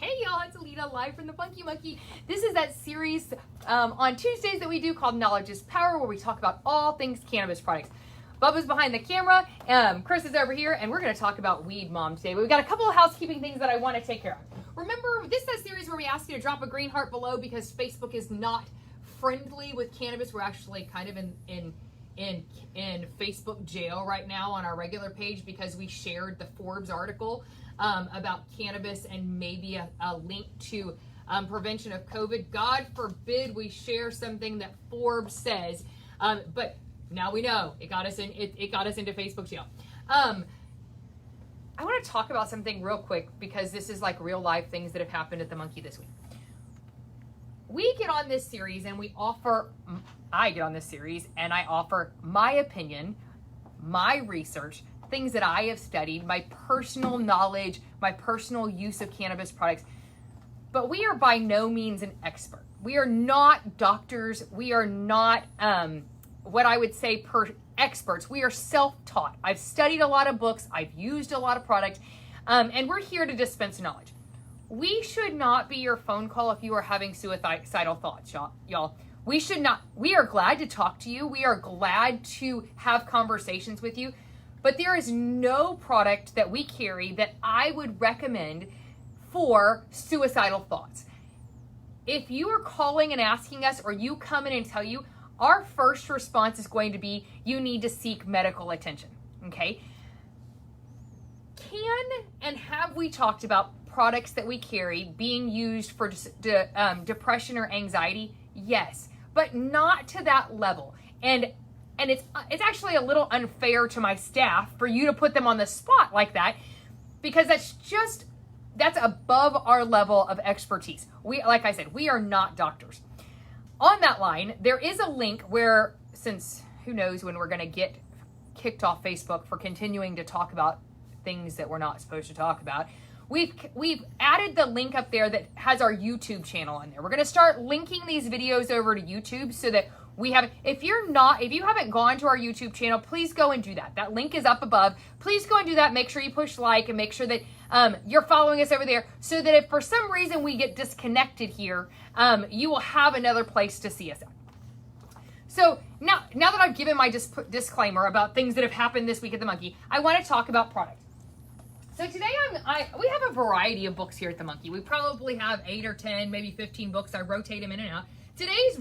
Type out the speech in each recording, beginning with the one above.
Hey y'all, it's Alita live from the Funky Monkey. This is that series on Tuesdays that we do called Knowledge is Power, where we talk about all things cannabis products. Bubba's behind the camera, Chris is over here, and we're going to talk about Weed Mom today. But we've got a couple of housekeeping things that I want to take care of. Remember, this is that series where we ask you to drop a green heart below because Facebook is not friendly with cannabis. We're actually kind of in Facebook jail right now on our regular page because we shared the Forbes article about cannabis and maybe a link to prevention of COVID. God forbid we share something that Forbes says, but now we know it got us into Facebook jail. I want to talk about something real quick because this is like real life things that have happened at the Monkey this week. We get on this series and I get on this series and I offer my opinion, my research, things that I have studied, my personal knowledge, my personal use of cannabis products. But we are by no means an expert. We are not doctors. We are not what I would say experts. We are self-taught. I've studied a lot of books. I've used a lot of products. And we're here to dispense knowledge. We should not be your phone call if you are having suicidal thoughts, y'all. We should not. We are glad to talk to you. We are glad to have conversations with you. But there is no product that we carry that I would recommend for suicidal thoughts. If you are calling and asking us, or you come in and tell you, our first response is going to be, you need to seek medical attention, okay? And have we talked about products that we carry being used for depression or anxiety? Yes, but not to that level. And it's actually a little unfair to my staff for you to put them on the spot like that, because that's above our level of expertise. Like I said, we are not doctors. On that line, there is a link where, since who knows when we're going to get kicked off Facebook for continuing to talk about things that we're not supposed to talk about, we've added the link up there that has our YouTube channel on there. We're going to start linking these videos over to YouTube so that we have, if you haven't gone to our YouTube channel, please go and do that. That link is up above. Please go and do that. Make sure you push like and make sure that you're following us over there so that if for some reason we get disconnected here, you will have another place to see us at. So now that I've given my disclaimer about things that have happened this week at the Monkey, I want to talk about products. So today we have a variety of books here at the Monkey. We probably have 8 or 10, maybe 15 books. I rotate them in and out. Today's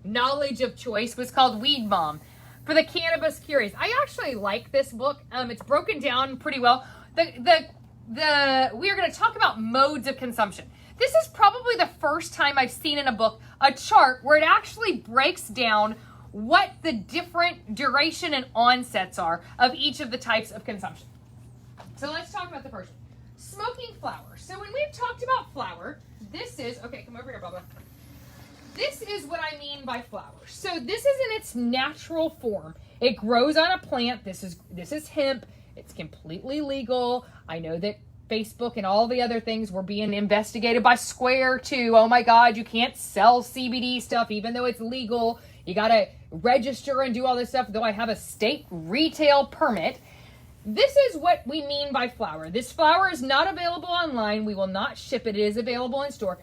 knowledge of choice was called Weed Mom for the cannabis curious. I actually like this book. It's broken down pretty well. We are going to talk about modes of consumption. This is probably the first time I've seen in a book a chart where it actually breaks down what the different duration and onsets are of each of the types of consumption. So let's talk about the first one. Smoking flower. So when we've talked about flower, this is, okay, come over here, Bubba. This is what I mean by flower. So this is in its natural form. It grows on a plant. This is hemp. It's completely legal. I know that Facebook and all the other things were being investigated by Square too. Oh my God, you can't sell CBD stuff even though it's legal. You got to register and do all this stuff, though I have a state retail permit. This is what we mean by flower. This flower is not available online. We will not ship it. It is available in store.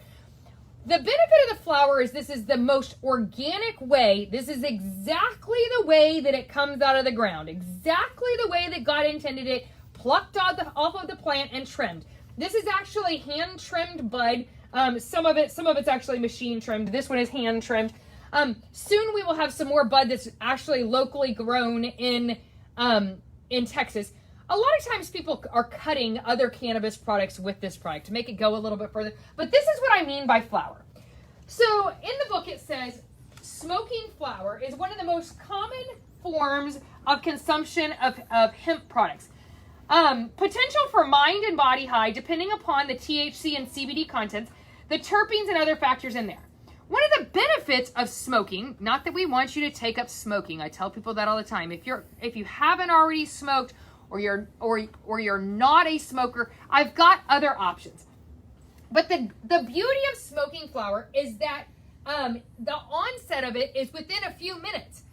The benefit of the flower is this is the most organic way. This is exactly the way that it comes out of the ground. Exactly the way that God intended it, plucked off of the plant and trimmed. This is actually hand-trimmed bud. Some of it's actually machine-trimmed. This one is hand-trimmed. Soon we will have some more bud that's actually locally grown in Texas. A lot of times people are cutting other cannabis products with this product to make it go a little bit further. But this is what I mean by flower. So in the book it says, smoking flower is one of the most common forms of consumption of hemp products. Potential for mind and body high depending upon the THC and CBD contents, the terpenes and other factors in there. One of the benefits of smoking, not that we want you to take up smoking. I tell people that all the time. If you haven't already smoked or you're not a smoker, I've got other options. But the beauty of smoking flower is that the onset of it is within a few minutes.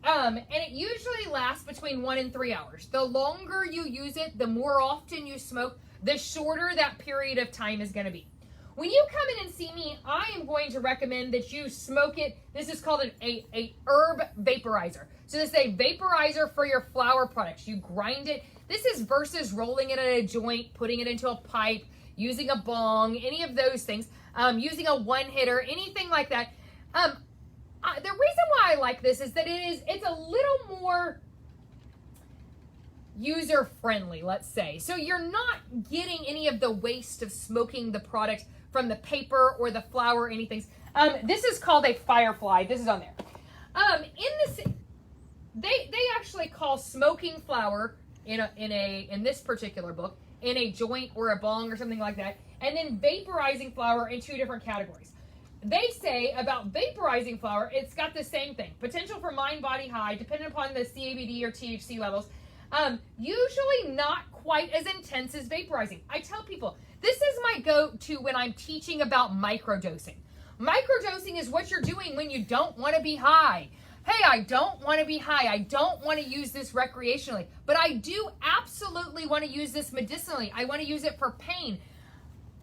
And it usually lasts between 1 and 3 hours. The longer you use it, the more often you smoke, the shorter that period of time is going to be. When you come in and see me, I am going to recommend that you smoke it. This is called a herb vaporizer. So this is a vaporizer for your flower products. You grind it. This is versus rolling it in a joint, putting it into a pipe, using a bong, any of those things, using a one hitter, anything like that. The reason why I like this is that it's a little more user friendly, let's say. So you're not getting any of the waste of smoking the product from the paper or the flower or anything. This is called a Firefly. This is on there. They actually call smoking flower in this particular book in a joint or a bong or something like that, and then vaporizing flower in 2 different categories. They say about vaporizing flower, it's got the same thing. Potential for mind, body high, depending upon the CBD or THC levels. Usually not quite as intense as vaporizing. I tell people, this is my go-to when I'm teaching about microdosing. Microdosing is what you're doing when you don't want to be high. Hey, I don't want to be high. I don't want to use this recreationally, but I do absolutely want to use this medicinally. I want to use it for pain.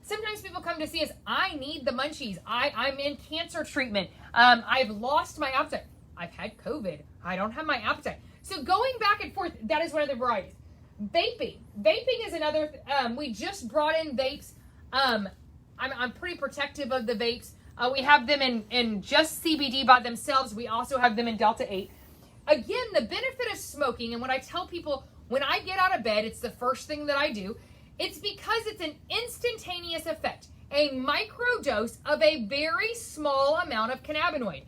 Sometimes people come to see us, I need the munchies. I'm in cancer treatment. I've lost my appetite. I've had COVID. I don't have my appetite. So going back and forth, that is one of the varieties. Vaping. Vaping is another, we just brought in vapes. I'm pretty protective of the vapes. We have them in just CBD by themselves. We also have them in Delta 8. Again, the benefit of smoking, and when I tell people, when I get out of bed, it's the first thing that I do. It's because it's an instantaneous effect, a microdose of a very small amount of cannabinoid.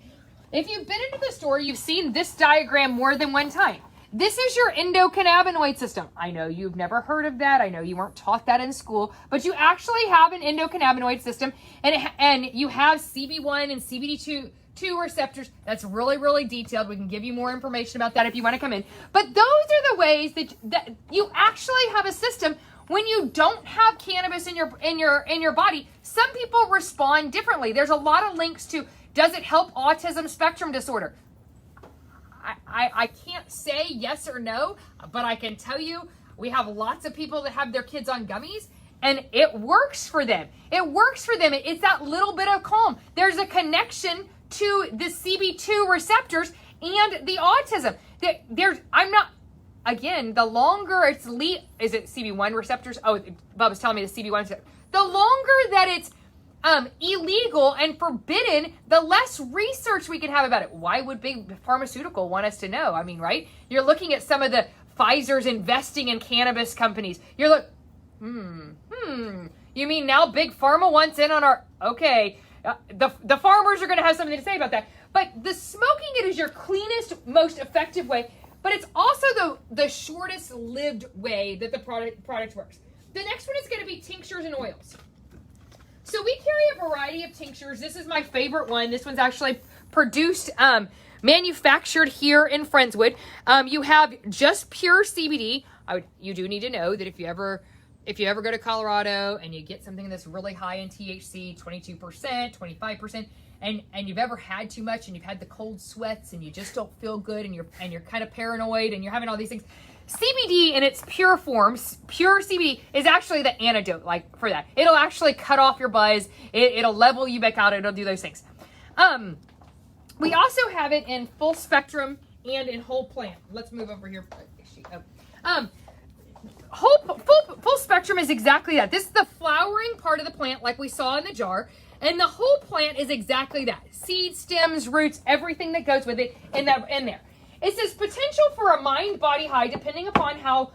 If you've been into the store, you've seen this diagram more than one time. This is your endocannabinoid system. I know you've never heard of that. I know you weren't taught that in school, but you actually have an endocannabinoid system, and you have CB1 and CBD2 receptors. That's really, really detailed. We can give you more information about that if you want to come in. But those are the ways that you actually have a system. When you don't have cannabis in your body, some people respond differently. There's a lot of links to, does it help autism spectrum disorder? I can't say yes or no, but I can tell you we have lots of people that have their kids on gummies, and it works for them. It works for them. It's that little bit of calm. There's a connection to the CB2 receptors and the autism. Again, the longer it's is it CB1 receptors? Oh, Bob was telling me the CB1 receptors. The longer that it's illegal and forbidden, the less research we can have about it. Why would big pharmaceutical want us to know? I mean, right? You're looking at some of the Pfizer's investing in cannabis companies. You're like, you mean now big pharma wants in on our, okay, the farmers are going to have something to say about that. But the smoking it is your cleanest, most effective way, but it's also the shortest lived way that the product works. The next one is going to be tinctures and oils. So we carry a variety of tinctures. This is my favorite one. This one's actually produced, manufactured here in Friendswood. You have just pure CBD. You do need to know that if you ever go to Colorado and you get something that's really high in THC, 22%, 25%, and you've ever had too much and you've had the cold sweats and you just don't feel good and you're kind of paranoid and you're having all these things, CBD in its pure forms, pure CBD is actually the antidote for that. It'll actually cut off your buzz. It'll level you back out. It'll do those things. We also have it in full spectrum and in whole plant. Let's move over here. Full spectrum is exactly that. This is the flowering part of the plant like we saw in the jar. And the whole plant is exactly that. Seeds, stems, roots, everything that goes with it in there. It says potential for a mind, body high, depending upon how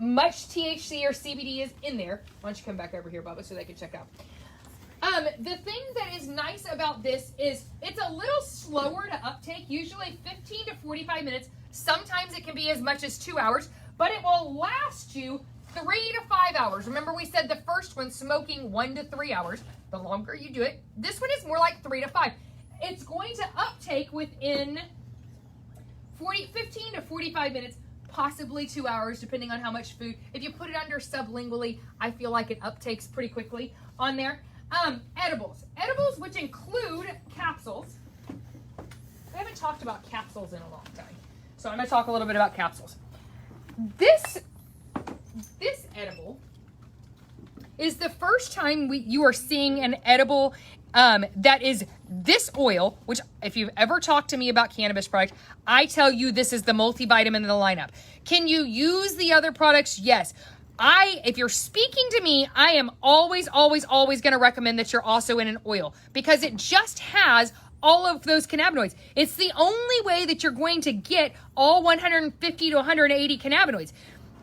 much THC or CBD is in there. Why don't you come back over here, Bubba, so they can check out. The thing that is nice about this is it's a little slower to uptake, usually 15 to 45 minutes. Sometimes it can be as much as 2 hours, but it will last you 3 to 5 hours. Remember we said the first one, smoking 1 to 3 hours. The longer you do it, this one is more like 3 to 5. It's going to uptake within 15 to 45 minutes, possibly 2 hours, depending on how much food. If you put it under sublingually, I feel like it uptakes pretty quickly on there. Edibles, which include capsules. I haven't talked about capsules in a long time, so I'm going to talk a little bit about capsules. This edible is the first time you are seeing an edible that is this oil, which if you've ever talked to me about cannabis products, I tell you this is the multivitamin in the lineup. Can you use the other products? Yes. If you're speaking to me, I am always going to recommend that you're also in an oil because it just has all of those cannabinoids. It's the only way that you're going to get all 150 to 180 cannabinoids.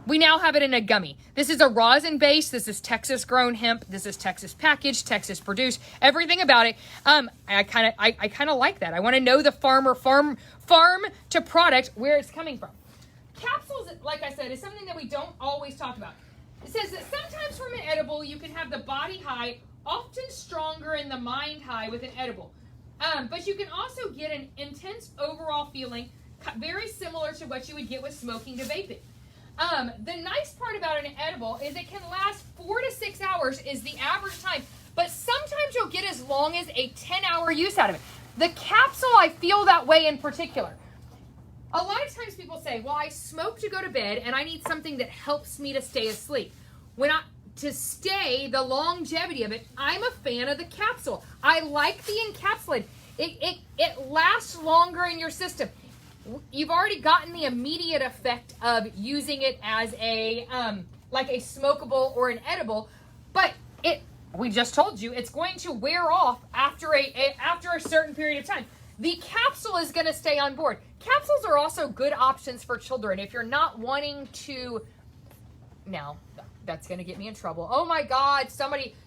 We now have it in a gummy. This is a rosin base. This is Texas grown hemp. This is Texas packaged, Texas produced, everything about it. I kind of like that. I want to know the farm to product, where it's coming from. Capsules, like I said, is something that we don't always talk about. It says that sometimes from an edible, you can have the body high, often stronger in the mind high with an edible. But you can also get an intense overall feeling, very similar to what you would get with smoking to vaping. The nice part about an edible is it can last 4 to 6 hours is the average time, but sometimes you'll get as long as a 10-hour use out of it. The capsule, I feel that way in particular. A lot of times people say, well, I smoke to go to bed and I need something that helps me to stay asleep. To stay the longevity of it, I'm a fan of the capsule. I like the encapsulated. It lasts longer in your system. You've already gotten the immediate effect of using it as a like a smokable or an edible, but we just told you it's going to wear off after a certain period of time. The capsule is going to stay on board. Capsules are also good options for children if you're not wanting to. Now, that's going to get me in trouble. Oh my God,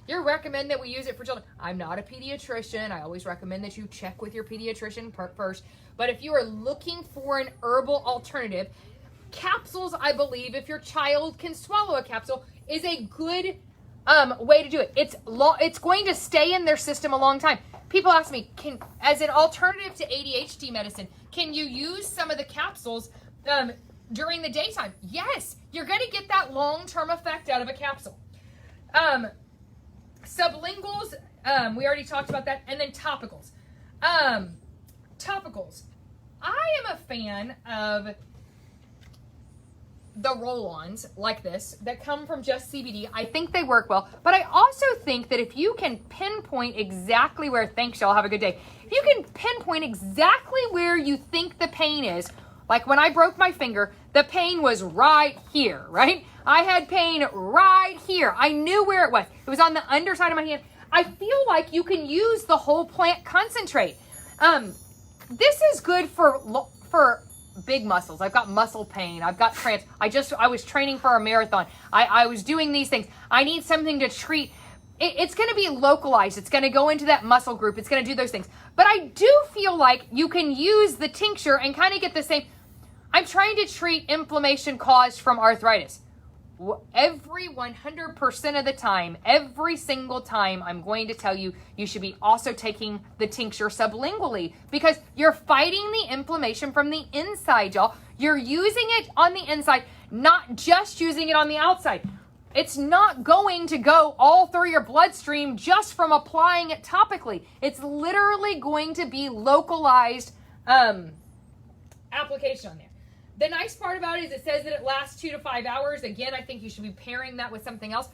you recommend that we use it for children. I'm not a pediatrician. I always recommend that you check with your pediatrician first. But if you are looking for an herbal alternative, capsules, I believe, if your child can swallow a capsule, is a good way to do it. It's going to stay in their system a long time. People ask me, as an alternative to ADHD medicine, can you use some of the capsules during the daytime? Yes, you're going to get that long-term effect out of a capsule. Sublinguals, we already talked about that, and then topicals. Topicals. I am a fan of the roll-ons like this that come from just CBD. I think they work well, but I also think that if you can pinpoint exactly where, thanks y'all, have a good day. If you can pinpoint exactly where you think the pain is, like when I broke my finger, the pain was right here, right? I had pain right here. I knew where it was. It was on the underside of my hand. I feel like you can use the whole plant concentrate. This is good for big muscles. I've got muscle pain. I've got cramps. I was training for a marathon. I was doing these things. I need something to treat. It's going to be localized. It's going to go into that muscle group. It's going to do those things. But I do feel like you can use the tincture and kind of get the same. I'm trying to treat inflammation caused from arthritis. Every 100% of the time, every single time, I'm going to tell you, you should be also taking the tincture sublingually because you're fighting the inflammation from the inside, y'all. You're using it on the inside, not just using it on the outside. It's not going to go all through your bloodstream just from applying it topically. It's literally going to be localized application on there. The nice part about it is it says that it lasts 2 to 5 hours. Again, I think you should be pairing that with something else.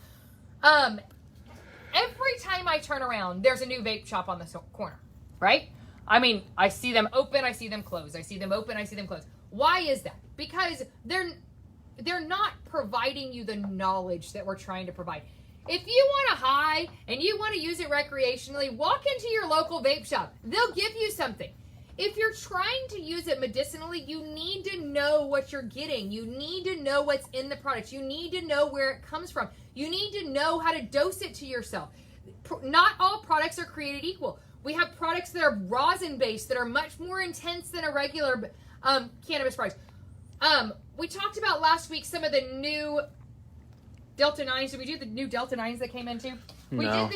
Every time I turn around, there's a new vape shop on the corner, right? I mean, I see them open, I see them close. I see them open, I see them close. Why is that? Because they're not providing you the knowledge that we're trying to provide. If you want a high and you want to use it recreationally, walk into your local vape shop. They'll give you something. If you're trying to use it medicinally, you need to know what you're getting. You need to know what's in the product. You need to know where it comes from. You need to know how to dose it to yourself. Not all products are created equal. We have products that are rosin-based that are much more intense than a regular cannabis product. We talked about last week some of the new Delta 9s. Did we do the new Delta 9s that came in too? No.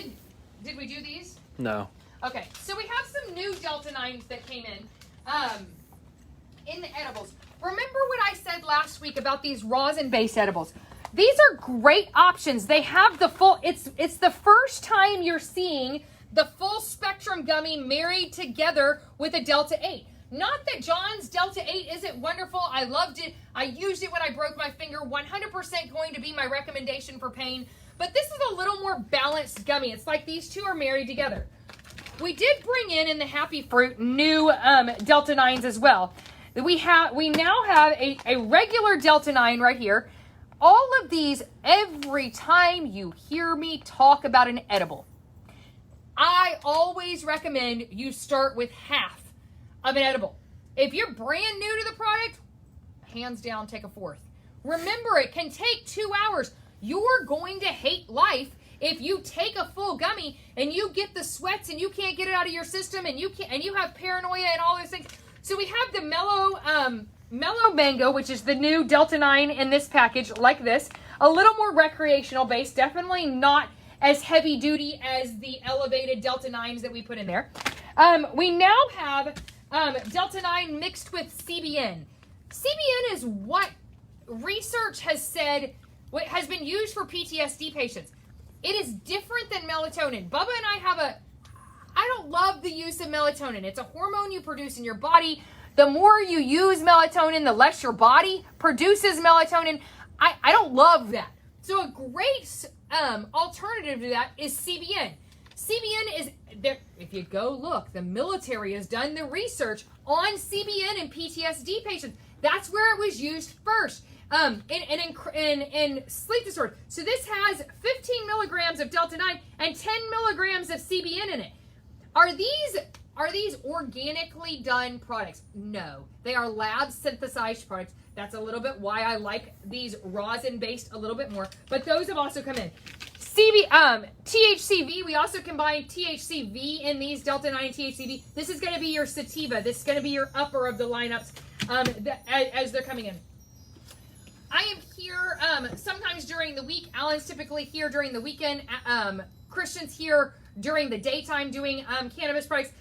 Did we do these? No. Okay, so we have some new Delta 9s that came in the edibles. Remember what I said last week about these rosin-based edibles? These are great options. They have the full, it's the first time you're seeing the full spectrum gummy married together with a Delta 8. Not that John's Delta 8 isn't wonderful. I loved it. I used it when I broke my finger. 100% going to be my recommendation for pain. but this is a little more balanced gummy. It's like these two are married together. We did bring in the Happy Fruit new Delta 9s as well. We now have a regular Delta 9 right here. All of these, every time you hear me talk about an edible, I always recommend you start with half of an edible. If you're brand new to the product, hands down, take a fourth. Remember, it can take 2 hours. You're going to hate life if you take a full gummy and you get the sweats and you can't get it out of your system and you have paranoia and all those things. So we have the Mellow Mango, which is the new Delta 9 in this package, like this. A little more recreational based, definitely not as heavy duty as the elevated Delta 9s that we put in there. We now have Delta 9 mixed with CBN. CBN is what research has said what has been used for PTSD patients. It is different than melatonin. Bubba and I don't love the use of melatonin. It's a hormone you produce in your body. The more you use melatonin, the less your body produces melatonin. I don't love that. So a great alternative to that is CBN. CBN is there. If you go look, the military has done the research on CBN in PTSD patients. That's where it was used first. In sleep disorder. So this has 15 milligrams of Delta 9 and 10 milligrams of CBN in it. Are these organically done products? No, they are lab synthesized products. That's a little bit why I like these rosin based a little bit more. But those have also come in. THCV, we also combine THCV in these Delta 9 THCV. This is going to be your sativa. This is going to be your upper of the lineups as they're coming in. I am here sometimes during the week. Alan's typically here during the weekend. Christian's here during the daytime doing cannabis products.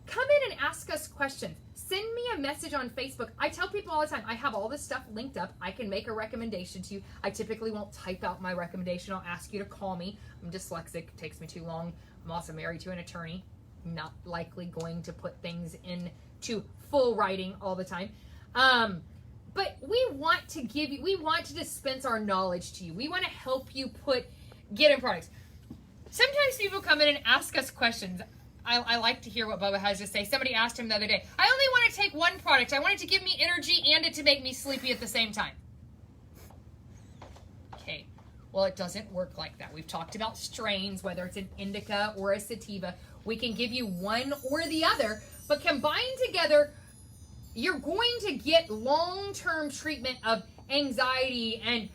Come in and ask us questions. Send me a message on Facebook. I tell people all the time, I have all this stuff linked up. I can make a recommendation to you. I typically won't type out my recommendation. I'll ask you to call me. I'm dyslexic. It takes me too long. I'm also married to an attorney. Not likely going to put things into full writing all the time. But we want to dispense our knowledge to you. We want to help you get in products. Sometimes people come in and ask us questions. I like to hear what Bubba has to say. Somebody asked him the other day, I only want to take one product. I want it to give me energy and it to make me sleepy at the same time. Okay, well, it doesn't work like that. We've talked about strains, whether it's an indica or a sativa. We can give you one or the other, but combined together, you're going to get long-term treatment of anxiety and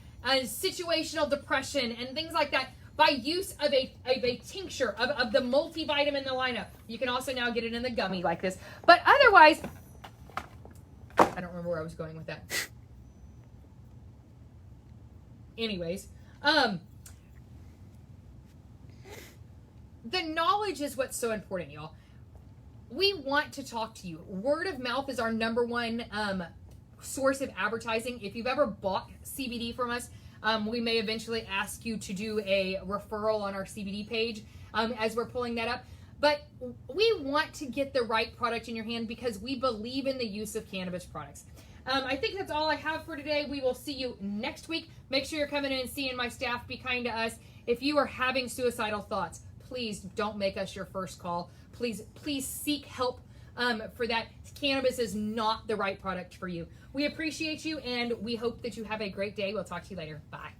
situational depression and things like that by use of a tincture of the multivitamin in the lineup. You can also now get it in the gummy like this. But otherwise, I don't remember where I was going with that. Anyways, the knowledge is what's so important, y'all. We want to talk to you. Word of mouth is our number one source of advertising. If you've ever bought CBD from us, we may eventually ask you to do a referral on our CBD page as we're pulling that up. But we want to get the right product in your hand because we believe in the use of cannabis products. I think that's all I have for today. We will see you next week. Make sure you're coming in and seeing my staff. Be kind to us. If you are having suicidal thoughts, please don't make us your first call. Please seek help for that. Cannabis is not the right product for you. We appreciate you, and we hope that you have a great day. We'll talk to you later. Bye.